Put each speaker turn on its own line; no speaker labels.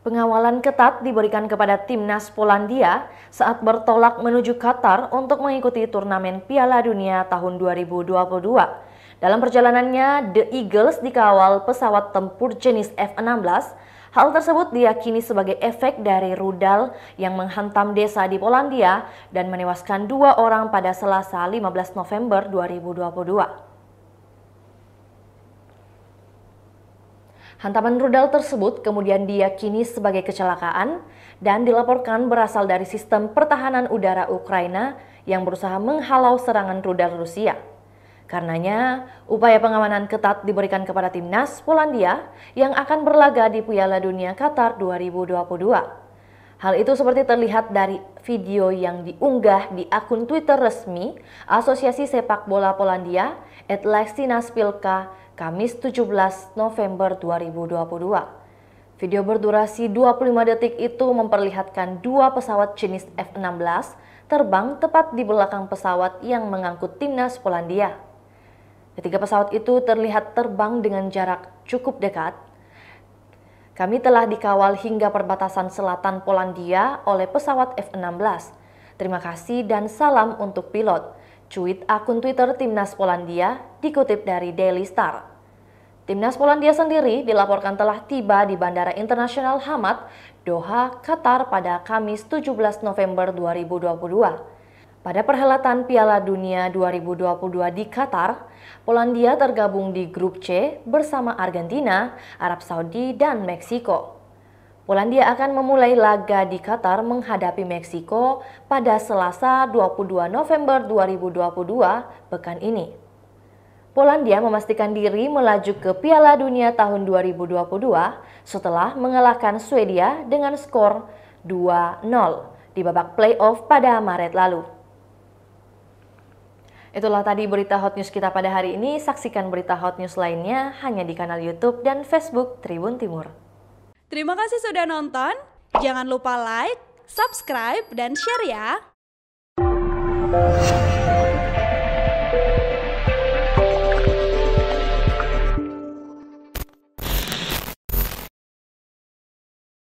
Pengawalan ketat diberikan kepada timnas Polandia saat bertolak menuju Qatar untuk mengikuti turnamen Piala Dunia tahun 2022. Dalam perjalanannya, The Eagles dikawal pesawat tempur jenis F-16. Hal tersebut diyakini sebagai efek dari rudal yang menghantam desa di Polandia dan menewaskan 2 orang pada Selasa 15 November 2022. Hantaman rudal tersebut kemudian diyakini sebagai kecelakaan dan dilaporkan berasal dari sistem pertahanan udara Ukraina yang berusaha menghalau serangan rudal Rusia. Karenanya, upaya pengamanan ketat diberikan kepada timnas Polandia yang akan berlaga di Piala Dunia Qatar 2022. Hal itu seperti terlihat dari video yang diunggah di akun Twitter resmi Asosiasi Sepak Bola Polandia @Lechtina-Spilka Kamis 17 November 2022. Video berdurasi 25 detik itu memperlihatkan 2 pesawat jenis F-16 terbang tepat di belakang pesawat yang mengangkut timnas Polandia. Ketiga pesawat itu terlihat terbang dengan jarak cukup dekat. Kami telah dikawal hingga perbatasan selatan Polandia oleh pesawat F-16. Terima kasih dan salam untuk pilot. Cuit akun Twitter Timnas Polandia dikutip dari Daily Star. Timnas Polandia sendiri dilaporkan telah tiba di Bandara Internasional Hamad, Doha, Qatar pada Kamis 17 November 2022. Pada perhelatan Piala Dunia 2022 di Qatar, Polandia tergabung di grup C bersama Argentina, Arab Saudi, dan Meksiko. Polandia akan memulai laga di Qatar menghadapi Meksiko pada Selasa 22 November 2022 pekan ini. Polandia memastikan diri melaju ke Piala Dunia tahun 2022 setelah mengalahkan Swedia dengan skor 2-0 di babak playoff pada Maret lalu. Itulah tadi berita hot news kita pada hari ini. Saksikan berita hot news lainnya hanya di kanal YouTube dan Facebook Tribun Timur.
Terima kasih sudah nonton. Jangan lupa like, subscribe, dan share ya.